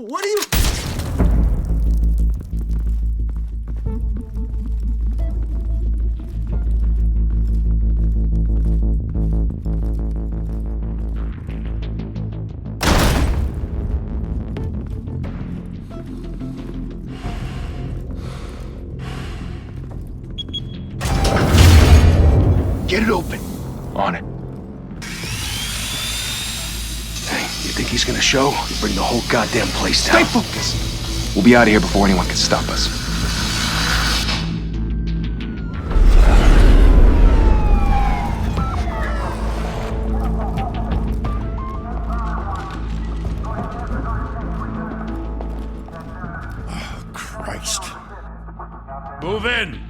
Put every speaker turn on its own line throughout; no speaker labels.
What are you...
Get it open. On it. Hey, you think he's gonna show? You bring the whole goddamn place down.
Stay focused! We'll be out of here before anyone can stop us.
Oh, Christ.
Move in!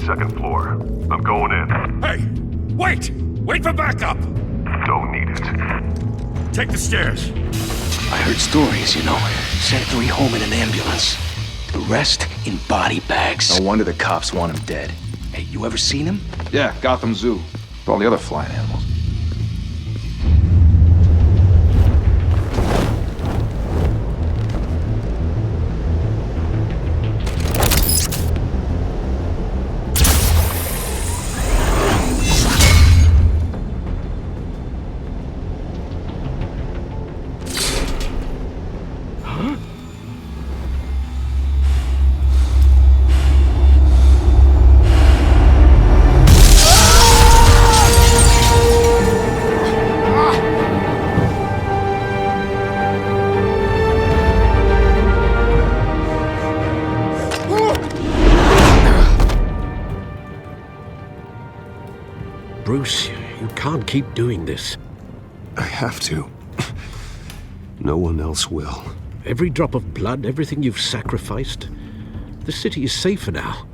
Second floor. I'm going in.
Hey! Wait! Wait for backup!
Don't need it.
Take the stairs.
I heard stories, you know. Sent 3 home in an ambulance. The rest in body bags.
No wonder the cops want him dead.
Hey, you ever seen him?
Yeah, Gotham Zoo. With all the other flying animals.
Bruce, you can't keep doing this.
I have to. No one else will.
Every drop of blood, everything you've sacrificed. The city is safer now.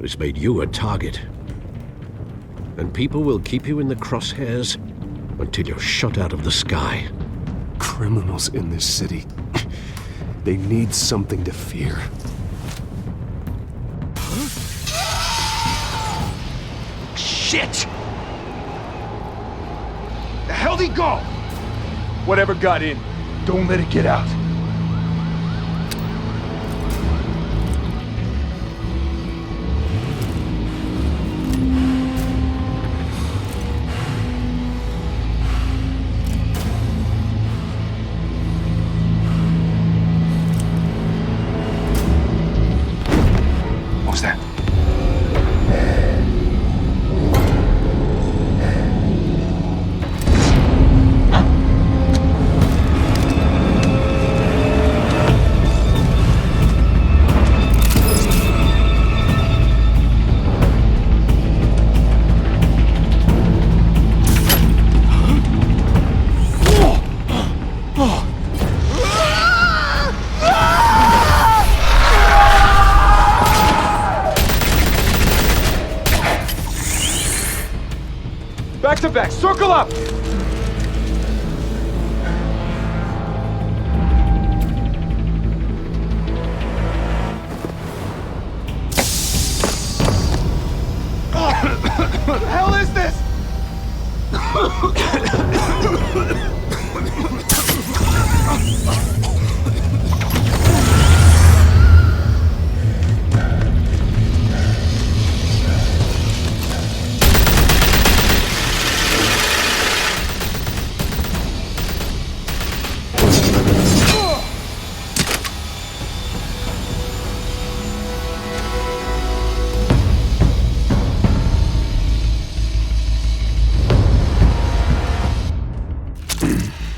It's made you a target. And people will keep you in the crosshairs until you're shot out of the sky.
Criminals in this city. They need something to fear.
Shit! The hell'd he go?
Whatever got in, don't let it get out. What was that? Back to back, circle up! What the hell is this?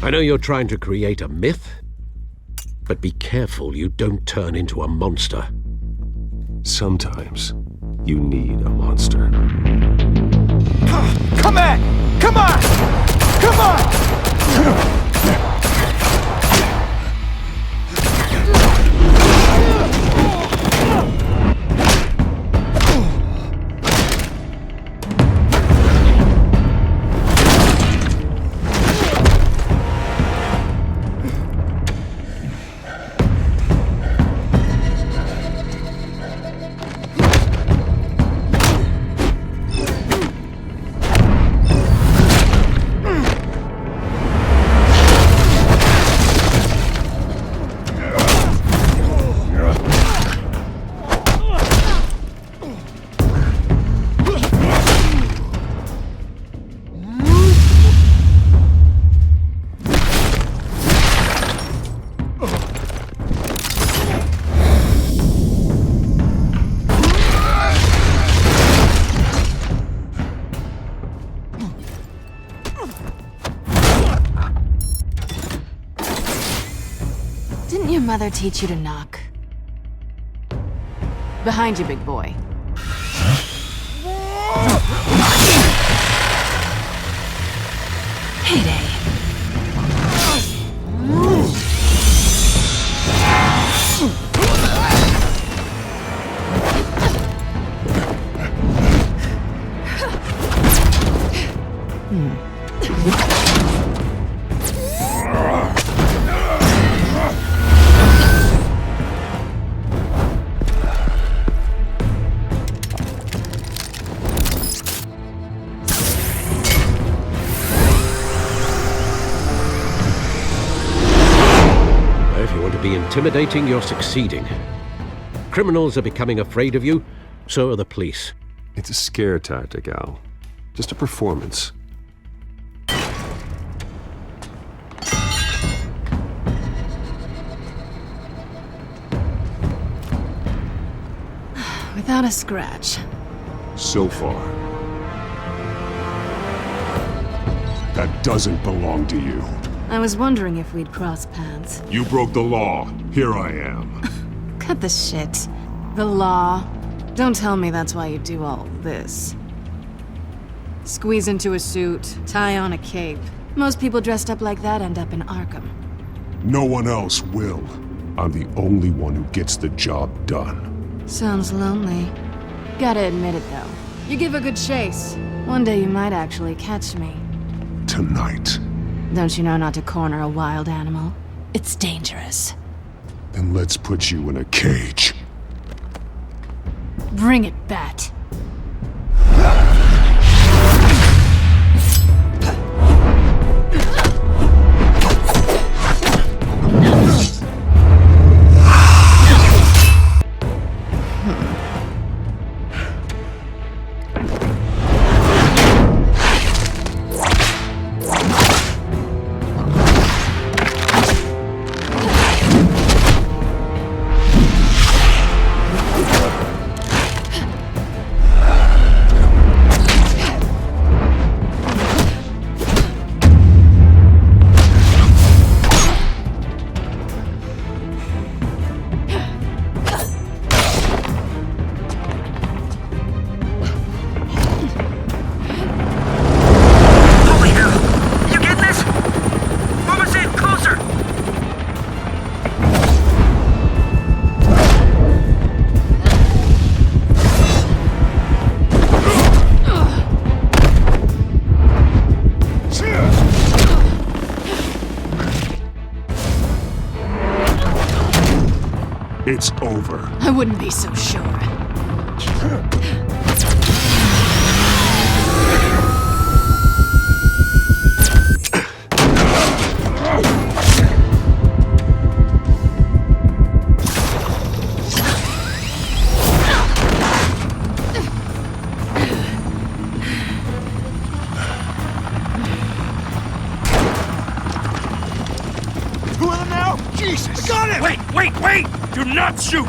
I know you're trying to create a myth, but be careful you don't turn into a monster.
Sometimes you need a monster.
Come on! Come on! Come on!
mother teach you to knock? Behind you, big boy. Heyday.
If you want to be intimidating, you're succeeding. Criminals are becoming afraid of you, so are the police.
It's a scare tactic, Al. Just a performance.
Without a scratch.
So far. That doesn't belong to you.
I was wondering if we'd cross paths.
You broke the law. Here I am.
Cut the shit. The law. Don't tell me that's why you do all this. Squeeze into a suit, tie on a cape. Most people dressed up like that end up in Arkham.
No one else will. I'm the only one who gets the job done.
Sounds lonely. Gotta admit it, though. You give a good chase. One day you might actually catch me.
Tonight.
Don't you know not to corner a wild animal? It's dangerous.
Then let's put you in a cage.
Bring it, Bat.
It's over.
I wouldn't be so sure.
Who are them now? Jesus! Got him!
Wait! Do not shoot!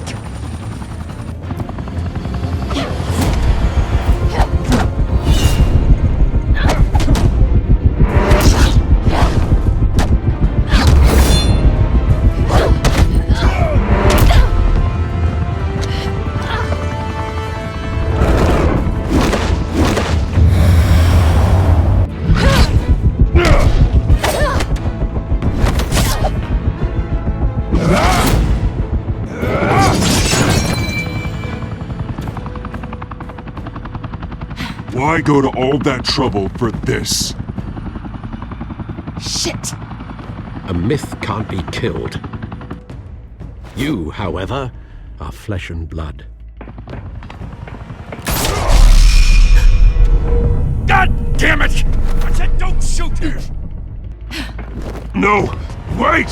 Why go to all that trouble for this?
Shit!
A myth can't be killed. You, however, are flesh and blood.
God damn it! I said don't shoot her!
No! Wait!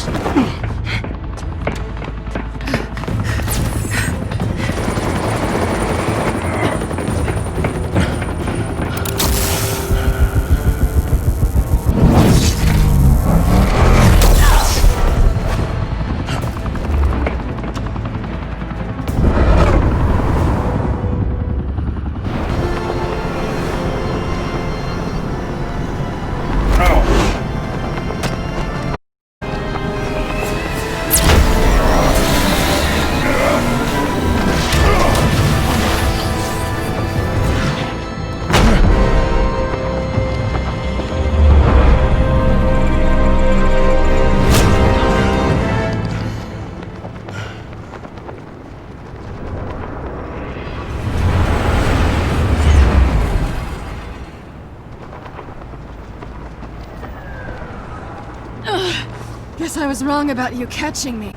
Guess I was wrong about you catching me.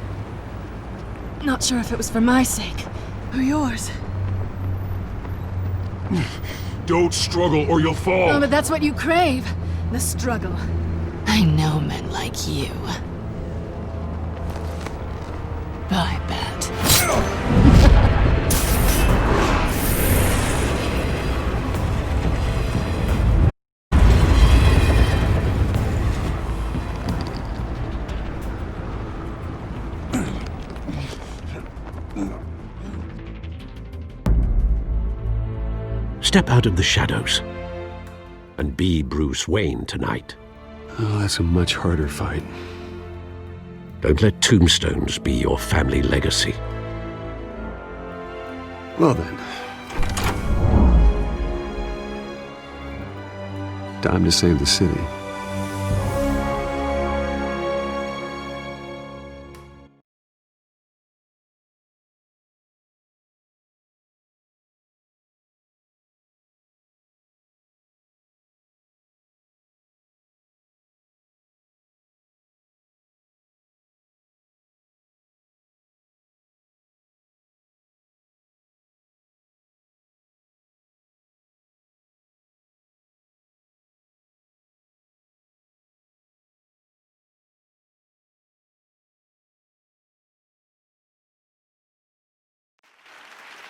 Not sure if it was for my sake or yours.
Don't struggle or you'll fall.
Oh, but that's what you crave. The struggle. I know men like you. I bet.
Step out of the shadows and be Bruce Wayne tonight.
Oh, that's a much harder fight.
Don't let tombstones be your family legacy.
Well then. Time to save the city.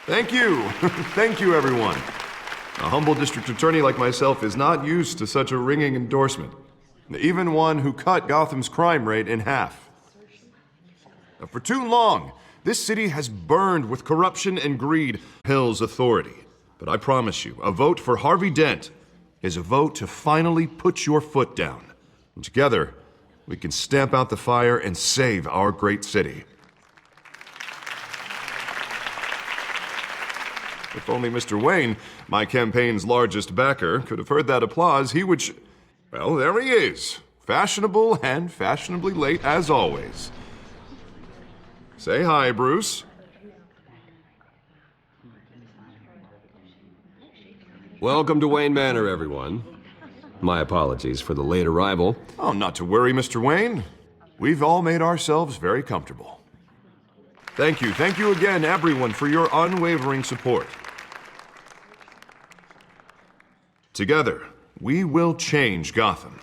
Thank you. Thank you, everyone. A humble district attorney like myself is not used to such a ringing endorsement. Even one who cut Gotham's crime rate in half. For too long, this city has burned with corruption and greed, Hill's authority. But I promise you, a vote for Harvey Dent is a vote to finally put your foot down. And together, we can stamp out the fire and save our great city. If only Mr. Wayne, my campaign's largest backer, could have heard that applause, he would well, there he is. Fashionable and fashionably late as always. Say hi, Bruce.
Welcome to Wayne Manor, everyone. My apologies for the late arrival.
Oh, not to worry, Mr. Wayne. We've all made ourselves very comfortable. Thank you again, everyone, for your unwavering support. Together, we will change Gotham.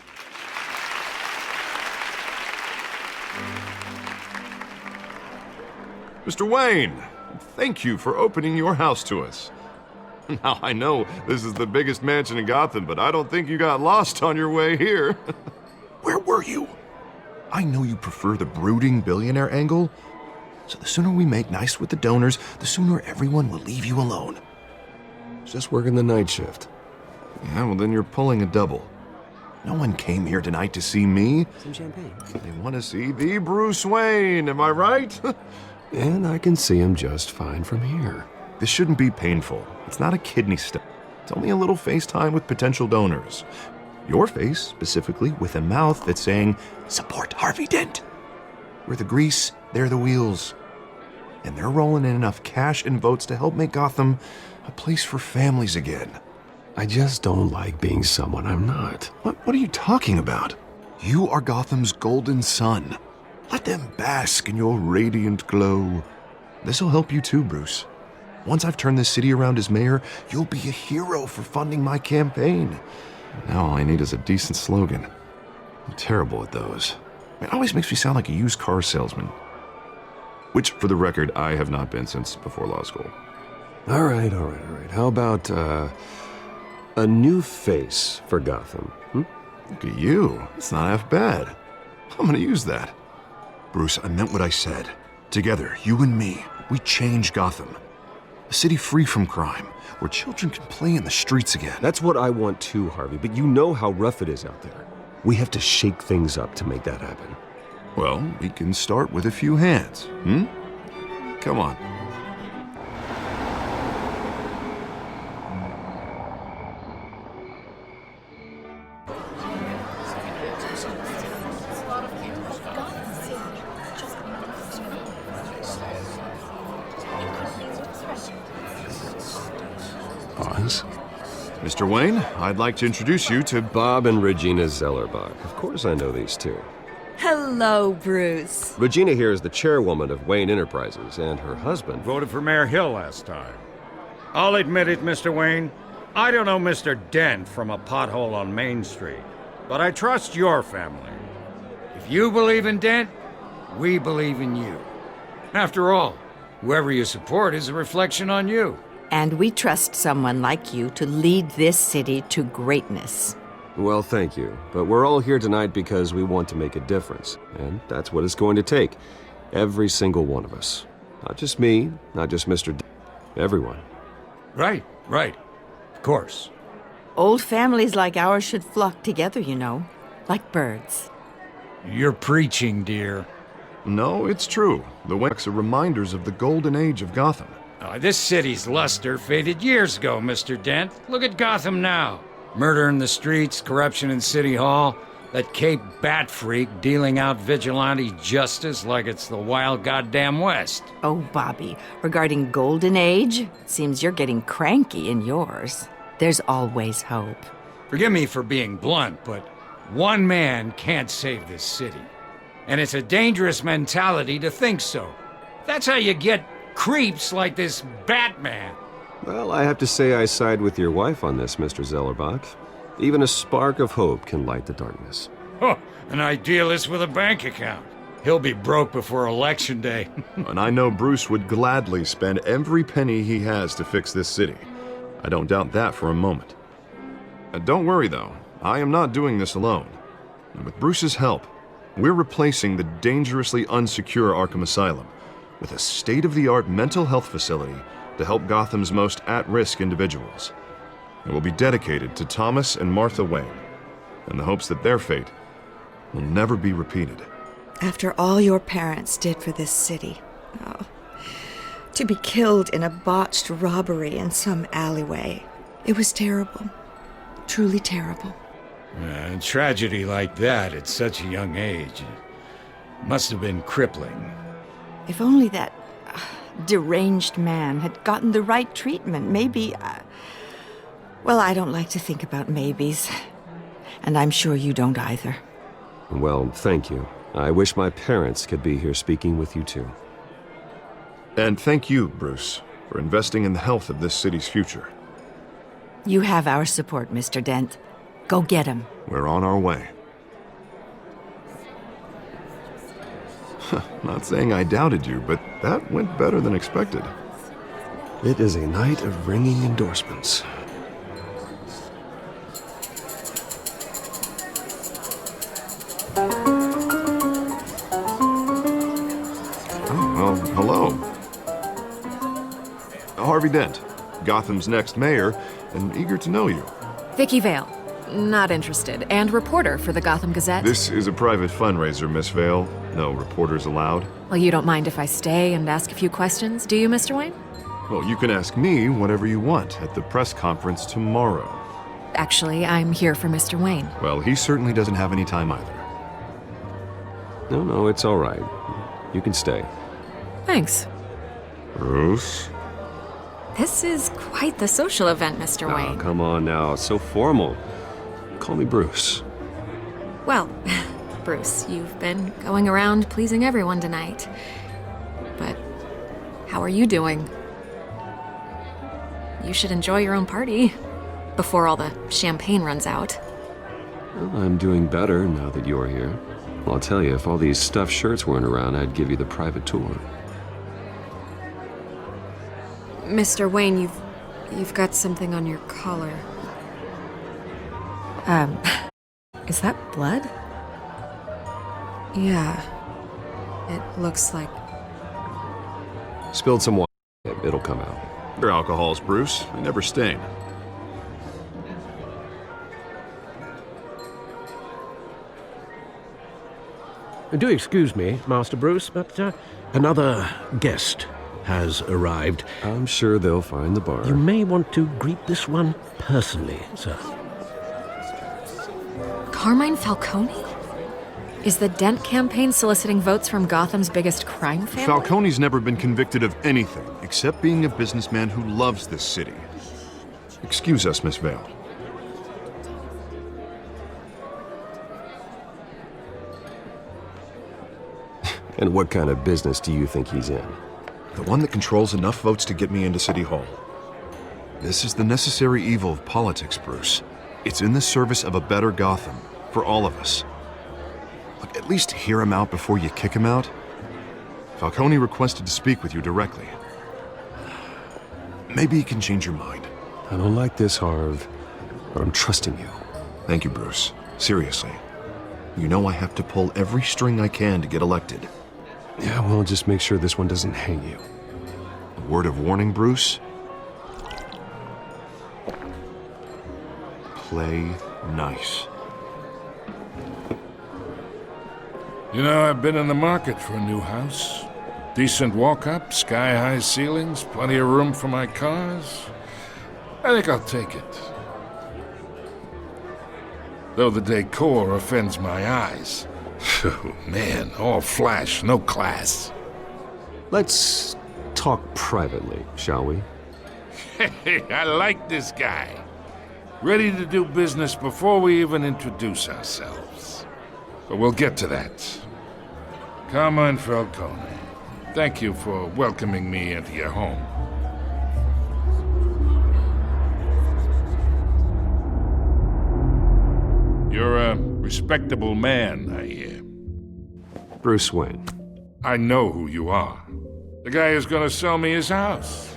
Mr. Wayne, thank you for opening your house to us. Now, I know this is the biggest mansion in Gotham, but I don't think you got lost on your way here. Where were you? I know you prefer the brooding billionaire angle, so the sooner we make nice with the donors, the sooner everyone will leave you alone.
Just working the night shift.
Yeah, well then you're pulling a double. No one came here tonight to see me.
Some champagne.
They want to see the Bruce Wayne, am I right?
And I can see him just fine from here.
This shouldn't be painful. It's not a kidney stone. It's only a little FaceTime with potential donors. Your face, specifically, with a mouth that's saying, support Harvey Dent. We're the grease, they're the wheels. And they're rolling in enough cash and votes to help make Gotham a place for families again.
I just don't like being someone I'm not.
What are you talking about? You are Gotham's golden sun. Let them bask in your radiant glow. This'll help you too, Bruce. Once I've turned this city around as mayor, you'll be a hero for funding my campaign. Now all I need is a decent slogan. I'm terrible at those. It always makes me sound like a used car salesman. Which, for the record, I have not been since before law school.
All right. How about, a new face for Gotham?
Look at you. It's not half bad. I'm gonna use that. Bruce, I meant what I said. Together, you and me, we change Gotham. A city free from crime, where children can play in the streets again.
That's what I want too, Harvey, but you know how rough it is out there. We have to shake things up to make that happen.
Well, we can start with a few hands, Come on.
Pause.
Mr. Wayne, I'd like to introduce you to
Bob and Regina Zellerbach. Of course I know these two.
Hello, Bruce.
Regina here is the chairwoman of Wayne Enterprises, and her husband...
Voted for Mayor Hill last time. I'll admit it, Mr. Wayne. I don't know Mr. Dent from a pothole on Main Street, but I trust your family. If you believe in Dent, we believe in you. After all, whoever you support is a reflection on you.
And we trust someone like you to lead this city to greatness.
Well, thank you. But we're all here tonight because we want to make a difference. And that's what it's going to take. Every single one of us. Not just me, not just Mr. Everyone.
Right. Of course.
Old families like ours should flock together, you know. Like birds.
You're preaching, dear.
No, it's true. The Waynes are reminders of the golden age of Gotham.
This city's luster faded years ago, Mr. Dent. Look at Gotham now. Murder in the streets, corruption in City Hall, that Cape Bat freak dealing out vigilante justice like it's the wild goddamn West.
Oh, Bobby, regarding Golden Age, it seems you're getting cranky in yours. There's always hope.
Forgive me for being blunt, but one man can't save this city. And it's a dangerous mentality to think so. That's how you get creeps like this Batman.
Well, I have to say I side with your wife on this, Mr. Zellerbach. Even a spark of hope can light the darkness.
Oh, an idealist with a bank account. He'll be broke before Election Day.
And I know Bruce would gladly spend every penny he has to fix this city. I don't doubt that for a moment. Don't worry, though. I am not doing this alone. And with Bruce's help, we're replacing the dangerously unsecure Arkham Asylum with a state-of-the-art mental health facility to help Gotham's most at-risk individuals. It will be dedicated to Thomas and Martha Wayne, in the hopes that their fate will never be repeated.
After all your parents did for this city, to be killed in a botched robbery in some alleyway, it was terrible. Truly terrible.
A tragedy like that at such a young age must have been crippling.
If only that deranged man had gotten the right treatment, maybe... Well, I don't like to think about maybes. And I'm sure you don't either.
Well, thank you. I wish my parents could be here speaking with you too.
And thank you, Bruce, for investing in the health of this city's future.
You have our support, Mr. Dent. Go get him.
We're on our way. Not saying I doubted you, but that went better than expected.
It is a night of ringing endorsements.
Oh, well, hello. Harvey Dent, Gotham's next mayor, and eager to know you.
Vicky Vale. Not interested. And reporter for the Gotham Gazette.
This is a private fundraiser, Miss Vale. No reporters allowed.
Well, you don't mind if I stay and ask a few questions, do you, Mr. Wayne?
Well, you can ask me whatever you want at the press conference tomorrow.
Actually, I'm here for Mr. Wayne.
Well, he certainly doesn't have any time either.
No, it's all right. You can stay.
Thanks.
Bruce?
This is quite the social event, Mr. Wayne.
Oh, come on now. It's so formal. Call me Bruce.
Well, Bruce, you've been going around pleasing everyone tonight. But how are you doing? You should enjoy your own party before all the champagne runs out.
Well, I'm doing better now that you're here. Well, I'll tell you, if all these stuffed shirts weren't around, I'd give you the private tour.
Mr. Wayne, you've got something on your collar. Is that blood? Yeah. It looks like...
Spilled some water. It'll come out.
Your alcohols, Bruce. They never stain.
Do excuse me, Master Bruce, but another guest has arrived.
I'm sure they'll find the bar.
You may want to greet this one personally, sir.
Carmine Falcone? Is the Dent campaign soliciting votes from Gotham's biggest crime family?
Falcone's never been convicted of anything except being a businessman who loves this city. Excuse us, Miss Vale.
And what kind of business do you think he's in?
The one that controls enough votes to get me into City Hall. This is the necessary evil of politics, Bruce. It's in the service of a better Gotham, for all of us. Look, at least hear him out before you kick him out. Falcone requested to speak with you directly. Maybe he can change your mind.
I don't like this, Harv, but I'm trusting you.
Thank you, Bruce. Seriously. You know I have to pull every string I can to get elected.
Yeah, well, just make sure this one doesn't hang you.
A word of warning, Bruce? Play nice.
You know, I've been in the market for a new house. Decent walk-up, sky-high ceilings, plenty of room for my cars. I think I'll take it. Though the decor offends my eyes. Oh, man, all flash, no class.
Let's talk privately, shall we?
Hey, I like this guy. Ready to do business before we even introduce ourselves. But we'll get to that. Carmine Falcone, thank you for welcoming me into your home. You're a respectable man, I hear.
Bruce Wayne.
I know who you are. The guy who's gonna sell me his house.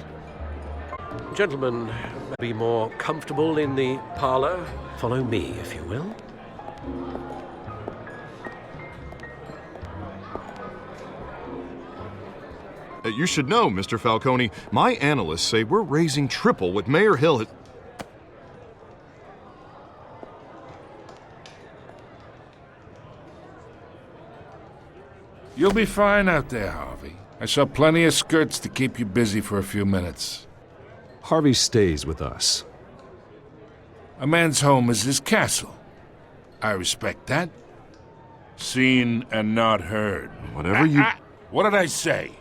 Gentlemen, be more comfortable in the parlor. Follow me, if you will.
You should know, Mr. Falcone, my analysts say we're raising triple what Mayor Hill has...
You'll be fine out there, Harvey. I saw plenty of skirts to keep you busy for a few minutes.
Harvey stays with us.
A man's home is his castle. I respect that. Seen and not heard.
Whatever you...
What did I say?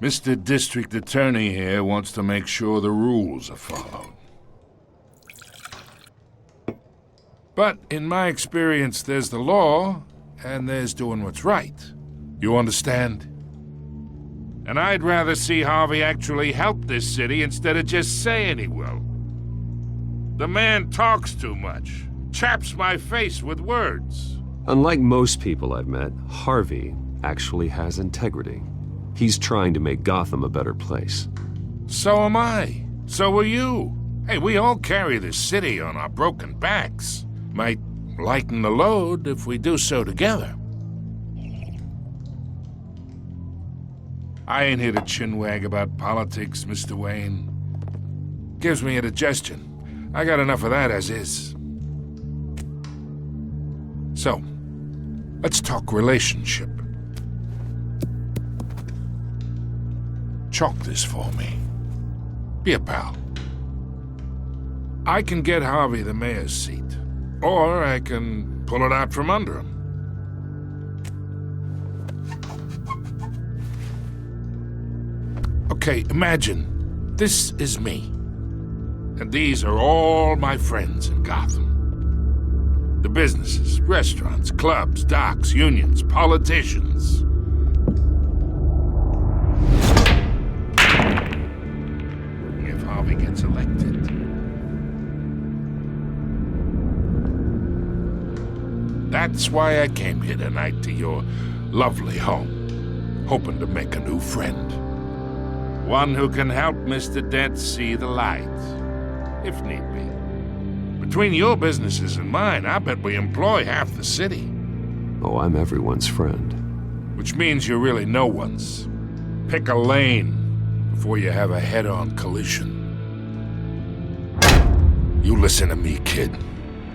Mr. District Attorney here wants to make sure the rules are followed. But in my experience, there's the law, and there's doing what's right. You understand? And I'd rather see Harvey actually help this city instead of just saying he will. The man talks too much, chaps my face with words.
Unlike most people I've met, Harvey actually has integrity. He's trying to make Gotham a better place.
So am I. So are you. Hey, we all carry this city on our broken backs. Might lighten the load if we do so together. I ain't here to chinwag about politics, Mr. Wayne. Gives me indigestion. I got enough of that as is. So, let's talk relationship. Chalk this for me. Be a pal. I can get Harvey the mayor's seat, or I can pull it out from under him. Okay, imagine this is me, and these are all my friends in Gotham. The businesses, restaurants, clubs, docks, unions, politicians. If Harvey gets elected, that's why I came here tonight to your lovely home, hoping to make a new friend. One who can help Mr. Dent see the light, if need be. Between your businesses and mine, I bet we employ half the city.
Oh, I'm everyone's friend.
Which means you're really no one's. Pick a lane before you have a head-on collision. You listen to me, kid.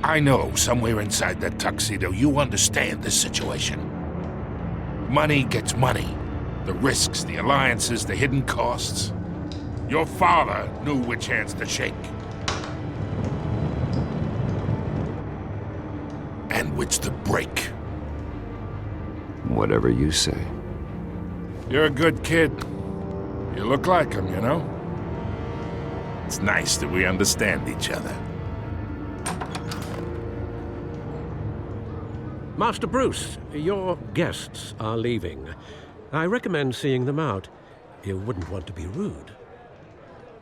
I know somewhere inside that tuxedo you understand this situation. Money gets money. The risks, the alliances, the hidden costs. Your father knew which hands to shake. And which to break.
Whatever you say.
You're a good kid. You look like him, you know? It's nice that we understand each other.
Master Bruce, your guests are leaving. I recommend seeing them out. You wouldn't want to be rude.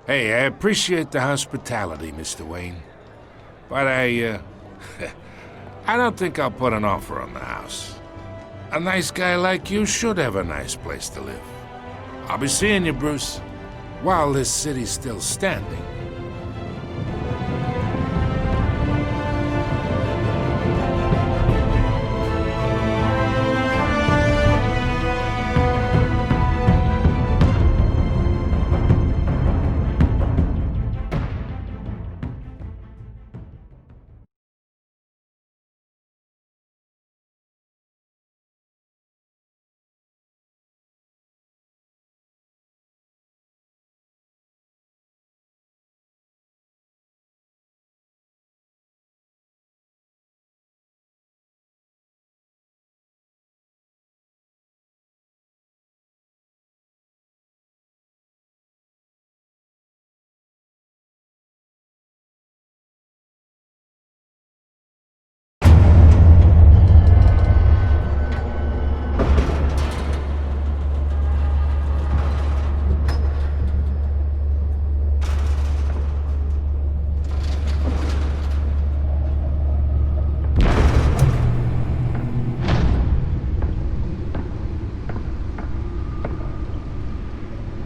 Hey, I appreciate the hospitality, Mr. Wayne. But I don't think I'll put an offer on the house. A nice guy like you should have a nice place to live. I'll be seeing you, Bruce, while this city's still standing.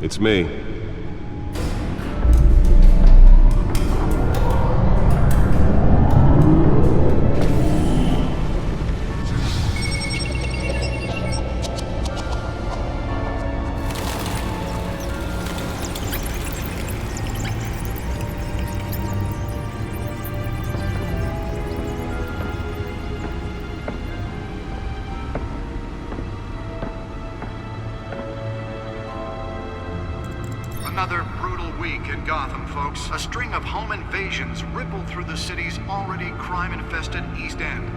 It's me.
Another brutal week in Gotham, folks. A string of home invasions rippled through the city's already crime-infested East End.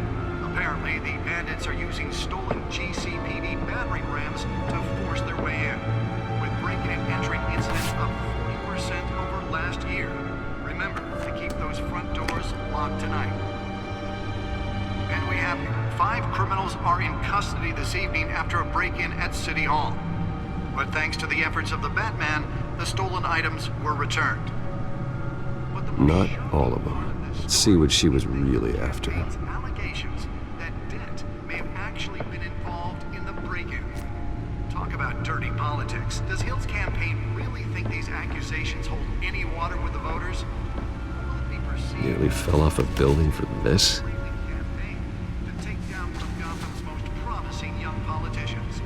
Apparently, the bandits are using stolen GCPD battering rams to force their way in, with breaking and entering incidents up 40% over last year. Remember to keep those front doors locked tonight. And we have 5 criminals are in custody this evening after a break-in at City Hall. But thanks to the efforts of the Batman, the stolen items were returned.
Not all of them. Let's see what she was really after.
Allegations that Dent may have actually been involved in the break-in. Talk about dirty politics. Does Hill's campaign really think these accusations hold any water with the voters? Will it be perceived
Nearly fell off a building for this?
campaign to take down one of Gotham's most promising young politicians?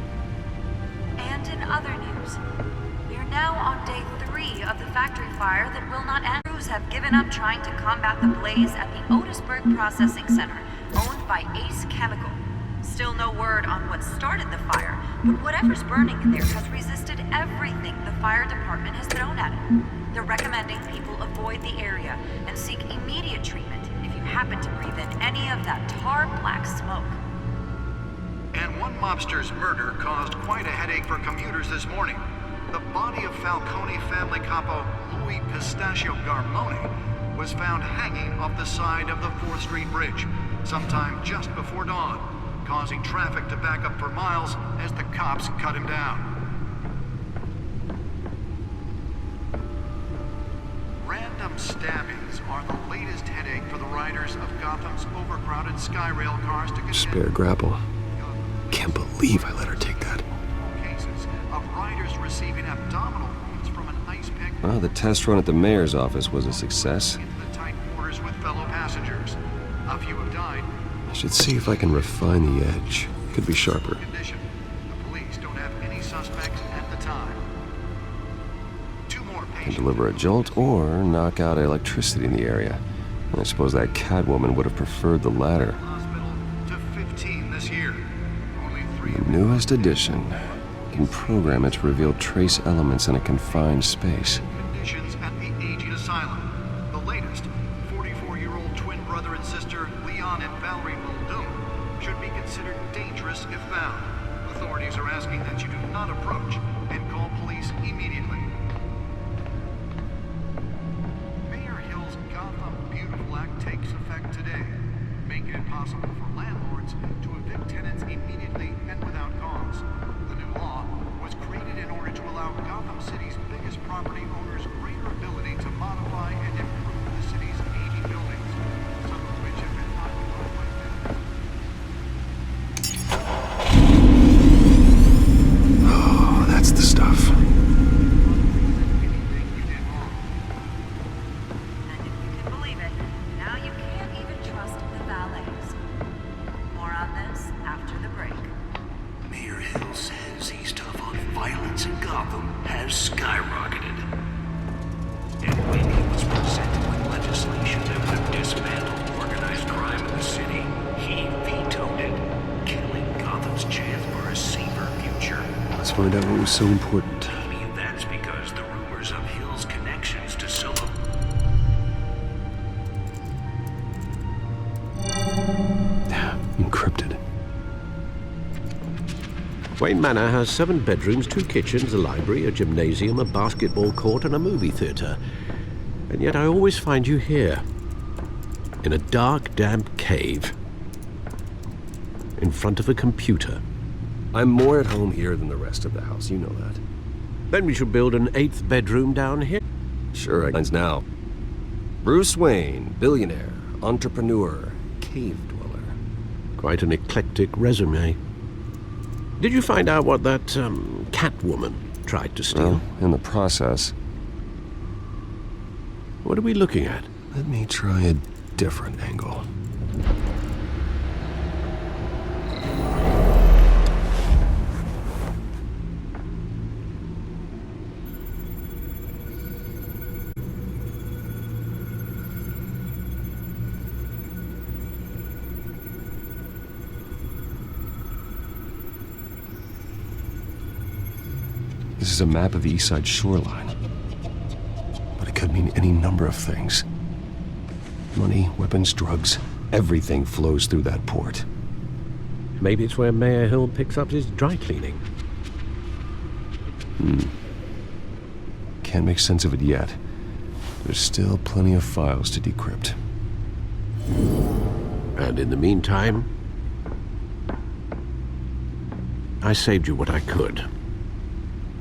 And in other news, we are now on day 3 of the factory fire that will not end. Crews have given up trying to combat the blaze at the Otisburg Processing Center, owned by Ace Chemical. Still no word on what started the fire, but whatever's burning there has resisted everything the fire department has thrown at it. They're recommending people avoid the area and seek immediate treatment if you happen to breathe in any of that tar black smoke.
And one mobster's murder caused quite a headache for commuters this morning. The body of Falcone family capo Louis Pistachio Garmone was found hanging off the side of the 4th Street Bridge sometime just before dawn, causing traffic to back up for miles as the cops cut him down. Random stabbings are the latest headache for the riders of Gotham's overcrowded Skyrail cars to contend.
Spare grapple. Can't believe I let her take that.
Cases of riders receiving abdominal wounds from an ice pick.
Well, the test run at the mayor's office was a success.
Into the tight quarters with fellow passengers. A few have died.
I should see if I can refine the edge. Could be sharper.
Condition. The police don't have any suspects at the time. 2 more
Can
patients.
deliver a jolt or knock out electricity in the area. I suppose that Catwoman would have preferred the latter.
Hospital to 15 this year. Only 3
The newest addition can program it to reveal trace elements in a confined space.
conditions at the aging asylum. The latest, 44-year-old twin brother and sister Leon and Valerie Muldoon should be considered dangerous if found. Authorities are asking that you do not approach and call police immediately. possible for landlords to evict tenants immediately and without cause. The new law was created in order to allow Gotham City's biggest property owners greater ability to modify and improve the city's aging buildings, some of which have been occupied by tenants.
Oh, that's the stuff. Find out what was so important.
Maybe that's because the rumors of Hill's connections to Solo.
Encrypted.
Wayne Manor has 7 bedrooms, 2 kitchens, a library, a gymnasium, a basketball court, and a movie theater. And yet I always find you here, in a dark, damp cave, in front of a computer.
I'm more at home here than the rest of the house, you know that.
Then we should build an 8th bedroom down here.
Sure, I can now. Bruce Wayne, billionaire, entrepreneur, cave dweller.
Quite an eclectic resume. Did you find out what that, Catwoman tried to steal?
Well, in the process.
What are we looking at?
Let me try a different angle. This is a map of the East Side shoreline. But it could mean any number of things. Money, weapons, drugs, everything flows through that port.
Maybe it's where Mayor Hill picks up his dry cleaning.
Can't make sense of it yet. There's still plenty of files to decrypt.
And in the meantime, I saved you what I could.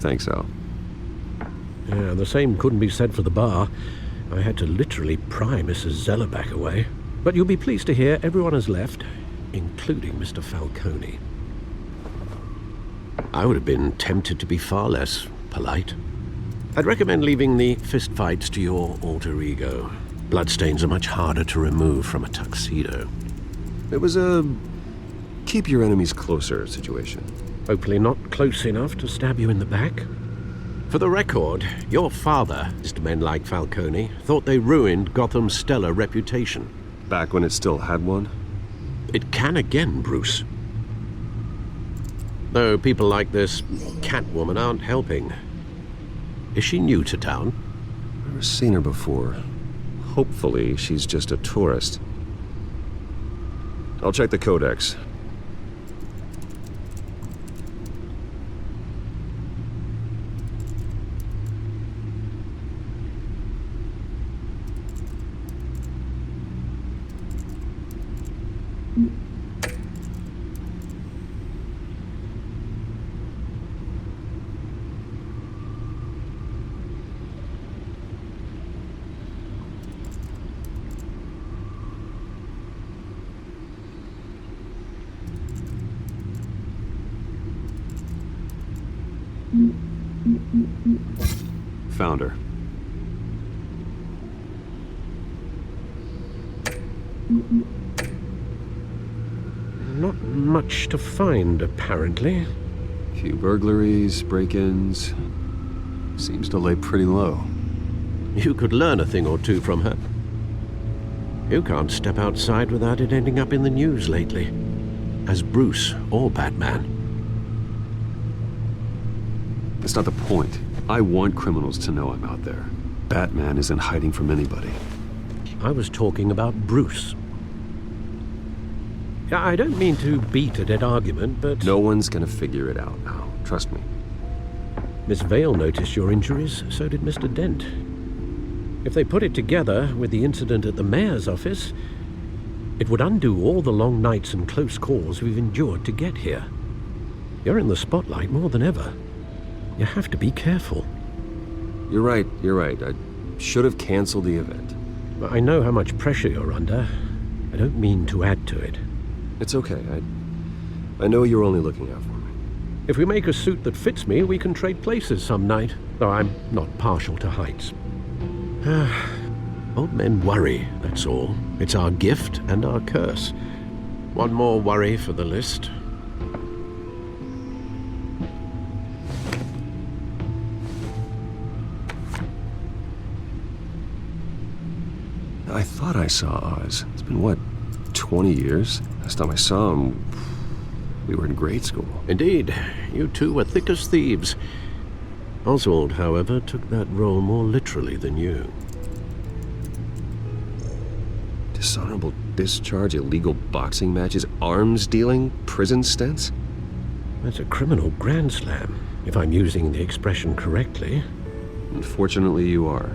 Thanks, Al.
Yeah, the same couldn't be said for the bar. I had to literally pry Mrs. Zeller back away. But you'll be pleased to hear everyone has left, including Mr. Falcone. I would have been tempted to be far less polite. I'd recommend leaving the fistfights to your alter ego. Bloodstains are much harder to remove from a tuxedo.
It was a keep your enemies closer situation.
Hopefully not close enough to stab you in the back. For the record, your father, men like Falcone, thought they ruined Gotham's stellar reputation.
Back when it still had one?
It can again, Bruce. Though people like this Catwoman aren't helping. Is she new to town?
Never seen her before. Hopefully she's just a tourist. I'll check the codex. Found her.
Not much to find, apparently.
Few burglaries, break-ins. Seems to lay pretty low.
You could learn a thing or two from her. You can't step outside without it ending up in the news lately. As Bruce or Batman.
That's not the point. I want criminals to know I'm out there. Batman isn't hiding from anybody.
I was talking about Bruce. I don't mean to beat a dead argument, but...
No one's gonna figure it out now. Trust me.
Miss Vale noticed your injuries, so did Mr. Dent. If they put it together with the incident at the mayor's office, It would undo all the long nights and close calls we've endured to get here. You're in the spotlight more than ever. You have to be careful.
You're right. I should have canceled the event.
I know how much pressure you're under. I don't mean to add to it.
It's okay. I know you're only looking out for me.
If we make a suit that fits me, we can trade places some night, though I'm not partial to heights. Old men worry, that's all. It's our gift and our curse. One more worry for the list.
I thought I saw Oz. It's been, what, 20 years? Last time I saw him, we were in grade school.
Indeed. You two were thick as thieves. Oswald, however, took that role more literally than you.
Dishonorable discharge, illegal boxing matches, arms dealing, prison stints?
That's a criminal grand slam, if I'm using the expression correctly.
Unfortunately, you are.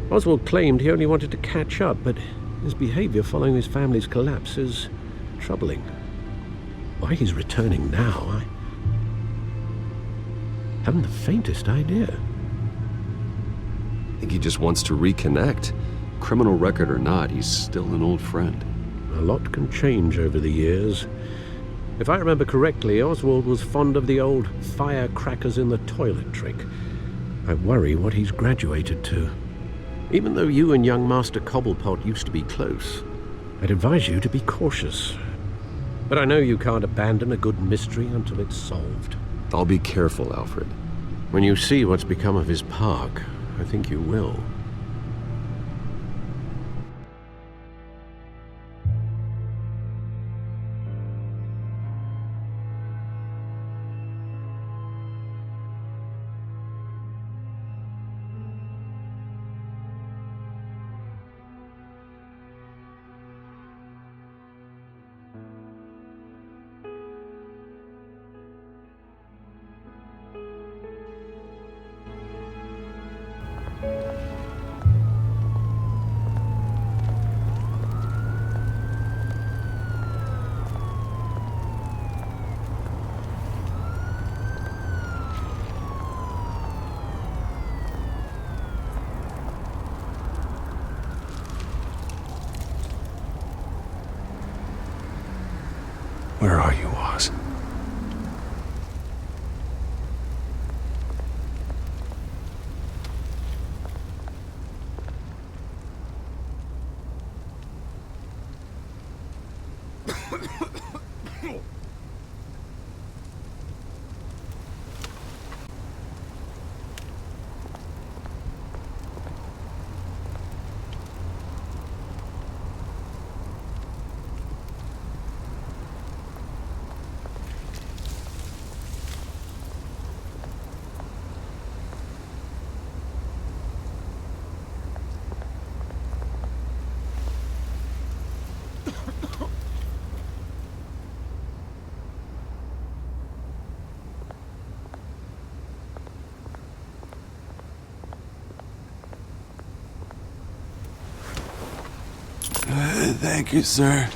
Oswald claimed he only wanted to catch up, but his behavior following his family's collapse is troubling. Why he's returning now, I haven't the faintest idea.
I think he just wants to reconnect. Criminal record or not, he's still an old friend.
A lot can change over the years. If I remember correctly, Oswald was fond of the old firecrackers in the toilet trick. I worry what he's graduated to. Even though you and young Master Cobblepot used to be close, I'd advise you to be cautious. But I know you can't abandon a good mystery until it's solved.
I'll be careful, Alfred.
When you see what's become of his park, I think you will.
Where are you, Oz?
Thank you, sir.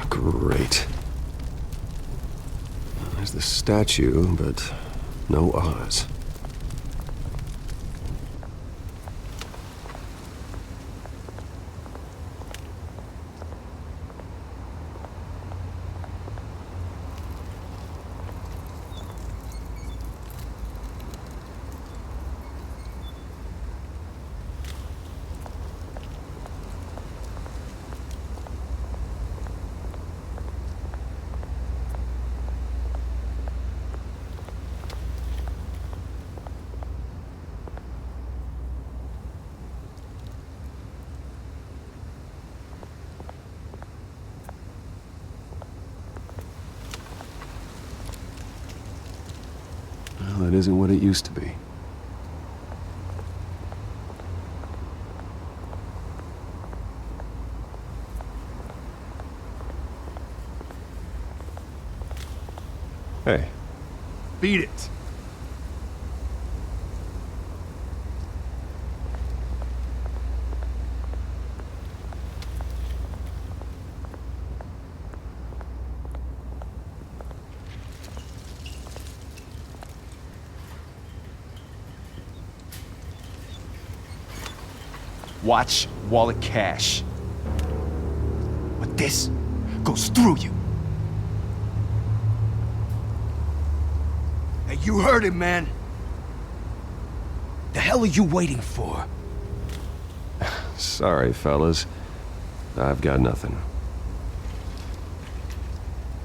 Great. There's the statue, but no Oz. Well, that isn't what it used to be. Hey.
Beat it. Watch wallet cash. But this goes through you. Hey, you heard it, man. The hell are you waiting for?
Sorry, fellas. I've got nothing.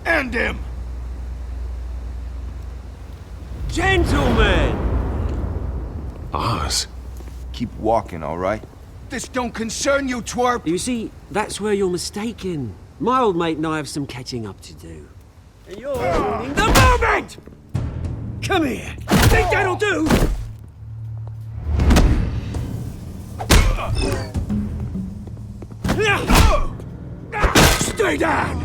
End him!
Gentlemen!
Oz.
Keep walking, all right? This don't concern you, twerp!
You see, that's where you're mistaken. My old mate and I have some catching up to do. And you're ruining the moment! Come here! Think that'll do? Stay down!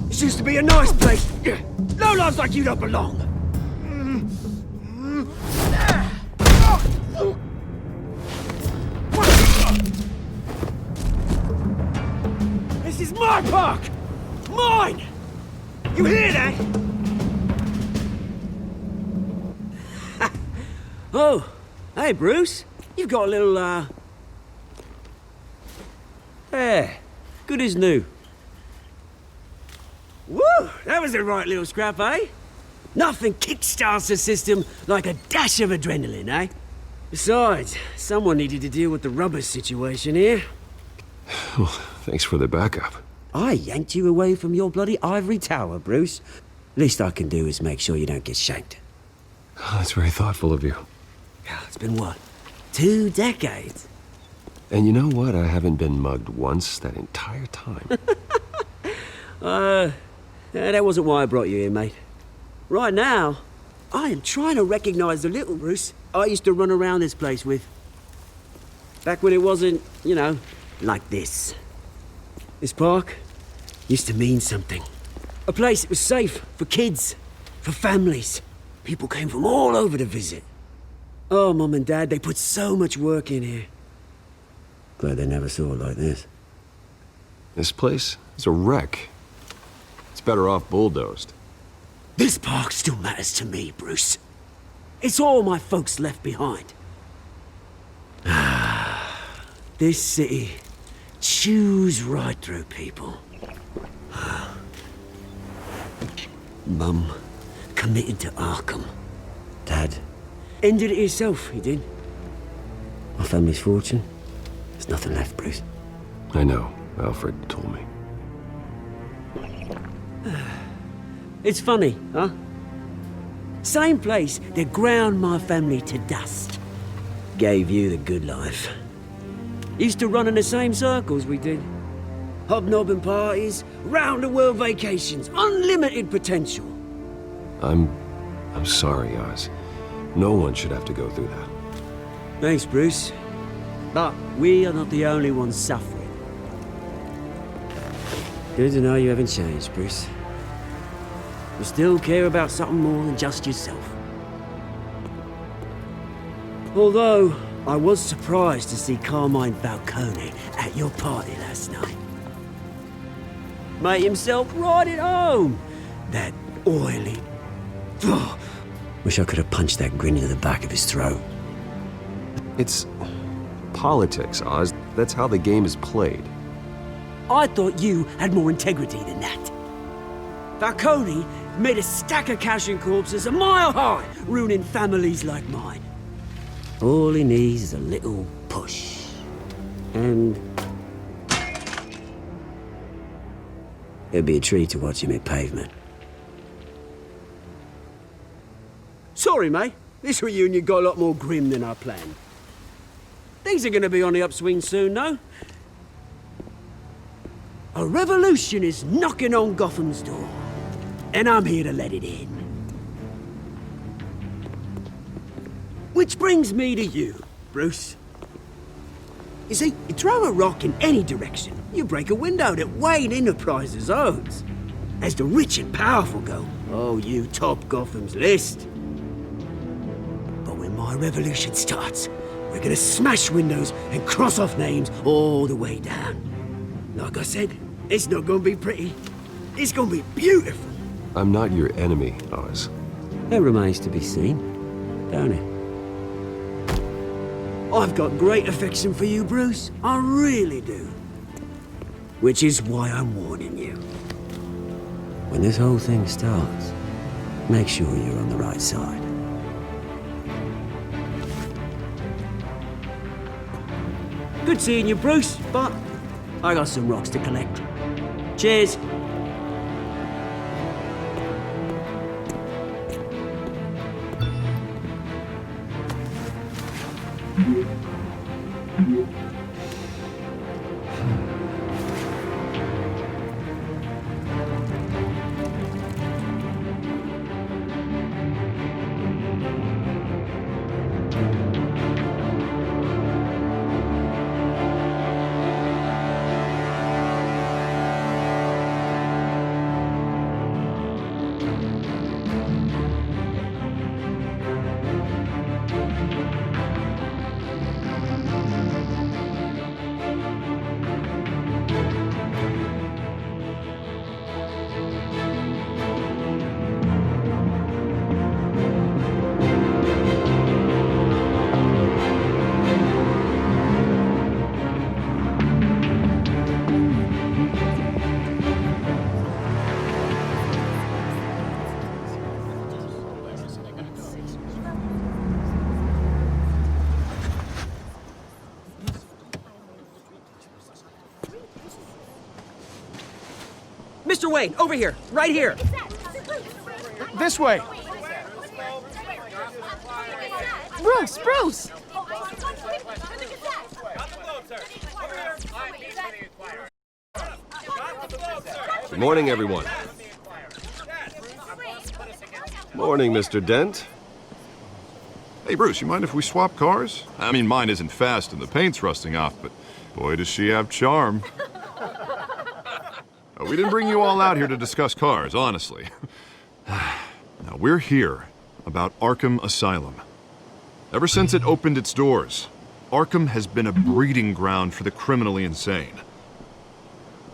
This used to be a nice place. Lowlifes like you don't belong. This is my park! Mine! You hear that? Oh, hey, Bruce. You've got a little, There. Good as new. Woo! That was a right little scrap, eh? Nothing kickstarts the system like a dash of adrenaline, eh? Besides, someone needed to deal with the rubber situation here.
Well, thanks for the backup.
I yanked you away from your bloody ivory tower, Bruce. Least I can do is make sure you don't get shanked.
Oh, that's very thoughtful of you.
It's been what? 2 decades?
And you know what? I haven't been mugged once that entire time.
That wasn't why I brought you here, mate. Right now, I am trying to recognize the little Bruce I used to run around this place with. Back when it wasn't, you know, like this. This park used to mean something. A place that was safe for kids, for families. People came from all over to visit. Oh, Mum and Dad, they put so much work in here. Glad they never saw it like this.
This place is a wreck. It's better off bulldozed.
This park still matters to me, Bruce. It's all my folks left behind. This city chews right through people. Mum committed to Arkham. Dad ended it himself, he did. My family's fortune, there's nothing left, Bruce.
I know. Alfred told me.
It's funny, huh? Same place that ground my family to dust. Gave you the good life. Used to run in the same circles we did. Hobnobbing parties, round-the-world vacations, unlimited potential.
I'm sorry, Oz. No one should have to go through that.
Thanks, Bruce. But we are not the only ones suffering. Good to know you haven't changed, Bruce. You still care about something more than just yourself. Although, I was surprised to see Carmine Falcone at your party last night. Made himself right at home. That oily... Oh, wish I could have punched that grin into the back of his throat.
It's politics, Oz. That's how the game is played.
I thought you had more integrity than that. Falcone made a stack of cashing corpses a mile high, ruining families like mine. All he needs is a little push. And... it'd be a treat to watch him hit pavement. Sorry, mate. This reunion got a lot more grim than I planned. Things are gonna be on the upswing soon, though. A revolution is knocking on Gotham's door, and I'm here to let it in. Which brings me to you, Bruce. You see, you throw a rock in any direction, you break a window that Wayne Enterprises owns. As the rich and powerful go, oh, you top Gotham's list. But when my revolution starts, we're gonna smash windows and cross off names all the way down. Like I said, it's not gonna be pretty. It's gonna be beautiful.
I'm not your enemy, Oz.
That remains to be seen, don't it? I've got great affection for you, Bruce. I really do. Which is why I'm warning you. When this whole thing starts, make sure you're on the right side. Good seeing you, Bruce, but I got some rocks to collect. Cheers. Mr. Wayne, over here, right here.
This way.
Bruce!
Good morning, everyone. Morning, Mr. Dent.
Hey, Bruce, you mind if we swap cars? I mean, mine isn't fast and the paint's rusting off, but boy, does she have charm. We didn't bring you all out here to discuss cars, honestly. Now, we're here about Arkham Asylum. Ever since it opened its doors, Arkham has been a breeding ground for the criminally insane.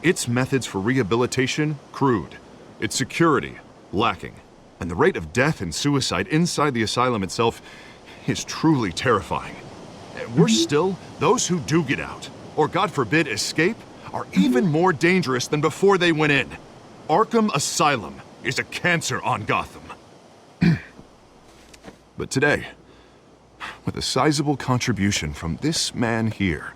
Its methods for rehabilitation, crude. Its security, lacking. And the rate of death and suicide inside the asylum itself is truly terrifying. Worse still, those who do get out, or God forbid, escape, are even more dangerous than before they went in. Arkham Asylum is a cancer on Gotham. But today, with a sizable contribution from this man here,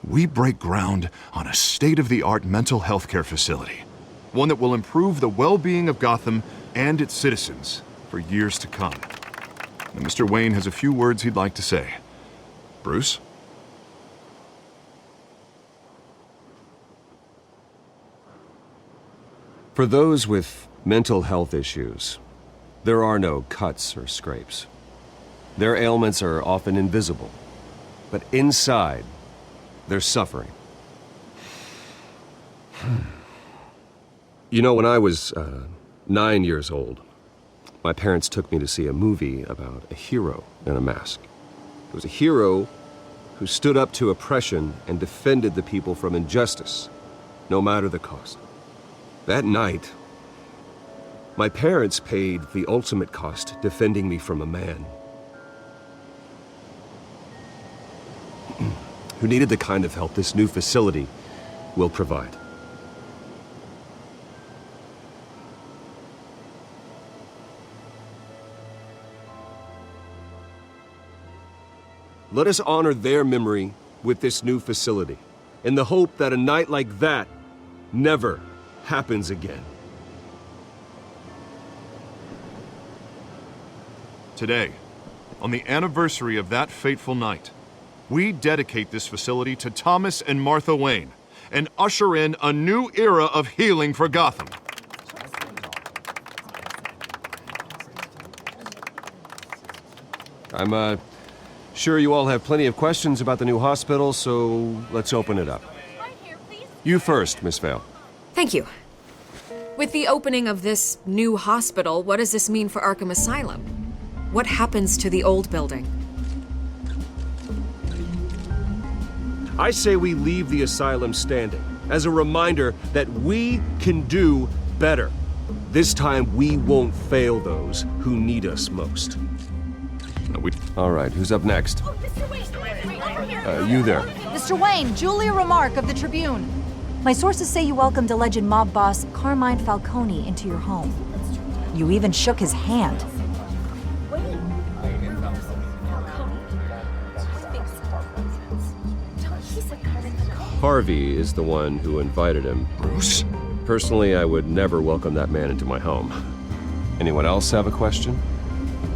we break ground on a state-of-the-art mental health care facility. One that will improve the well-being of Gotham and its citizens for years to come. And Mr. Wayne has a few words he'd like to say. Bruce?
For those with mental health issues, there are no cuts or scrapes. Their ailments are often invisible, but inside, they're suffering. You know, when I was 9 years old, my parents took me to see a movie about a hero in a mask. It was a hero who stood up to oppression and defended the people from injustice, no matter the cost. That night, my parents paid the ultimate cost defending me from a man who needed the kind of help this new facility will provide. Let us honor their memory with this new facility, in the hope that a night like that never happens again.
Today, on the anniversary of that fateful night, we dedicate this facility to Thomas and Martha Wayne and usher in a new era of healing for Gotham.
I'm sure you all have plenty of questions about the new hospital, so let's open it up. You first, Miss Vale.
Thank you. With the opening of this new hospital, what does this mean for Arkham Asylum? What happens to the old building?
I say we leave the asylum standing as a reminder that we can do better. This time, we won't fail those who need us most. All right, who's up next? You there.
Mr. Wayne, Julia Remark of the Tribune. My sources say you welcomed alleged mob boss Carmine Falcone into your home. You even shook his hand.
Harvey is the one who invited him.
Bruce?
Personally, I would never welcome that man into my home. Anyone else have a question?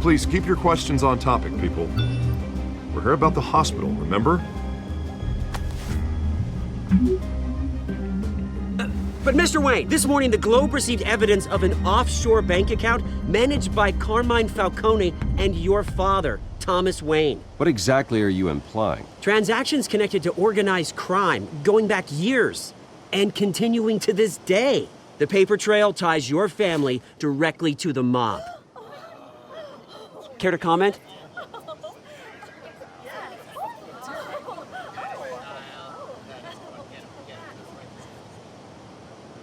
Please keep your questions on topic, people. We're here about the hospital, remember?
But Mr. Wayne, this morning the Globe received evidence of an offshore bank account managed by Carmine Falcone and your father, Thomas Wayne.
What exactly are you implying?
Transactions connected to organized crime going back years and continuing to this day. The paper trail ties your family directly to the mob. Care to comment?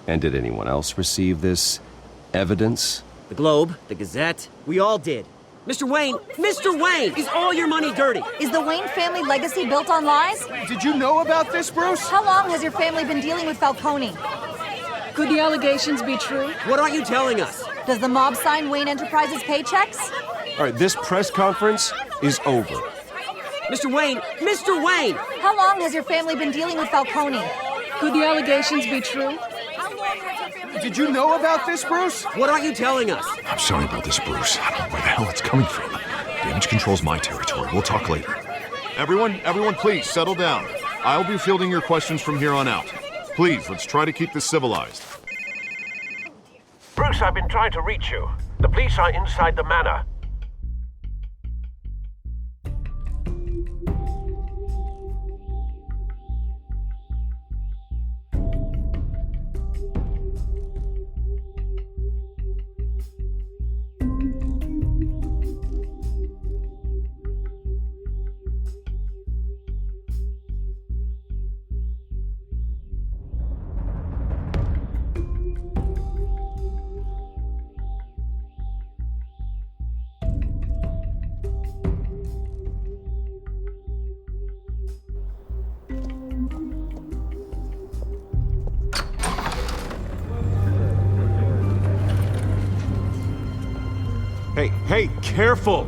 And did anyone else receive this evidence?
The Globe, the Gazette, we all did. Mr. Wayne, is all your money dirty?
Is the Wayne family legacy built on lies?
Did you know about this, Bruce?
How long has your family been dealing with Falcone?
Could the allegations be true?
What aren't you telling us?
Does the mob sign Wayne Enterprises paychecks?
All right, this press conference is over.
Mr. Wayne!
How long has your family been dealing with Falcone?
Could the allegations be true?
Did you know about this, Bruce?
What aren't you telling us?
I'm sorry about this, Bruce. I don't know where the hell it's coming from. Damage control's my territory. We'll talk later. Everyone, please settle down. I'll be fielding your questions from here on out. Please, let's try to keep this civilized.
Bruce, I've been trying to reach you. The police are inside the manor.
Hey, careful!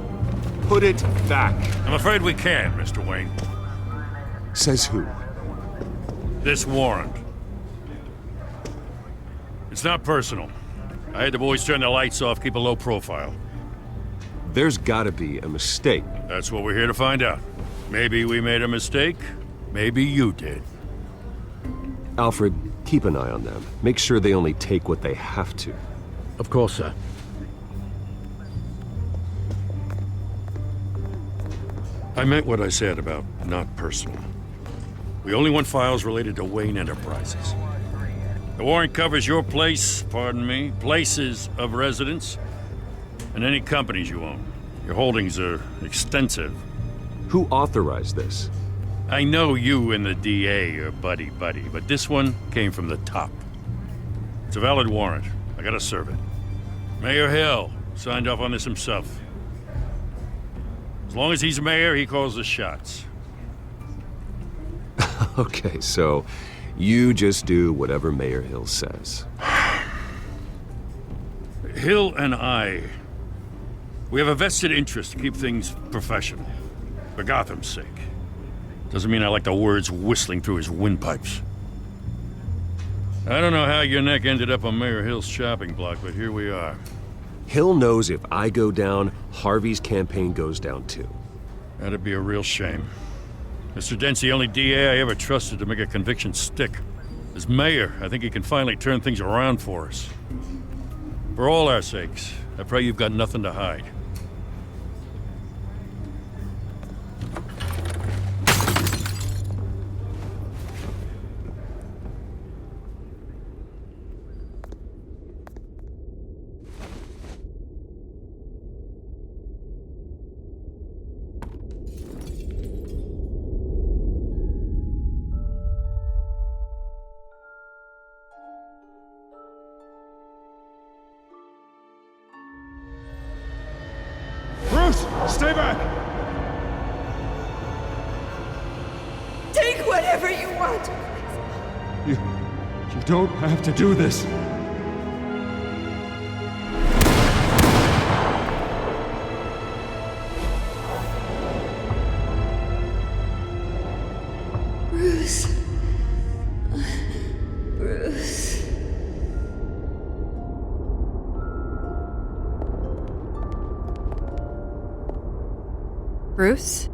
Put it back.
I'm afraid we can't, Mr. Wayne.
Says who?
This warrant. It's not personal. I had the boys turn the lights off, keep a low profile.
There's gotta be a mistake.
That's what we're here to find out. Maybe we made a mistake. Maybe you did.
Alfred, keep an eye on them. Make sure they only take what they have to.
Of course, sir.
I meant what I said about not personal. We only want files related to Wayne Enterprises. The warrant covers your place, pardon me, places of residence, and any companies you own. Your holdings are extensive.
Who authorized this?
I know you and the DA are buddy-buddy, but this one came from the top. It's a valid warrant. I gotta serve it. Mayor Hill signed off on this himself. As long as he's mayor, he calls the shots.
Okay, so you just do whatever Mayor Hill says.
Hill and I, we have a vested interest to keep things professional. For Gotham's sake. Doesn't mean I like the words whistling through his windpipes. I don't know how your neck ended up on Mayor Hill's chopping block, but here we are.
Hill knows if I go down, Harvey's campaign goes down too.
That'd be a real shame.
Mr. Dent's the only DA I ever trusted to make a conviction stick. As mayor, I think he can finally turn things around for us. For all our sakes, I pray you've got nothing to hide.
Bruce, stay back!
Take whatever you want.
You don't have to do this.
Bruce. Bruce.
Bruce?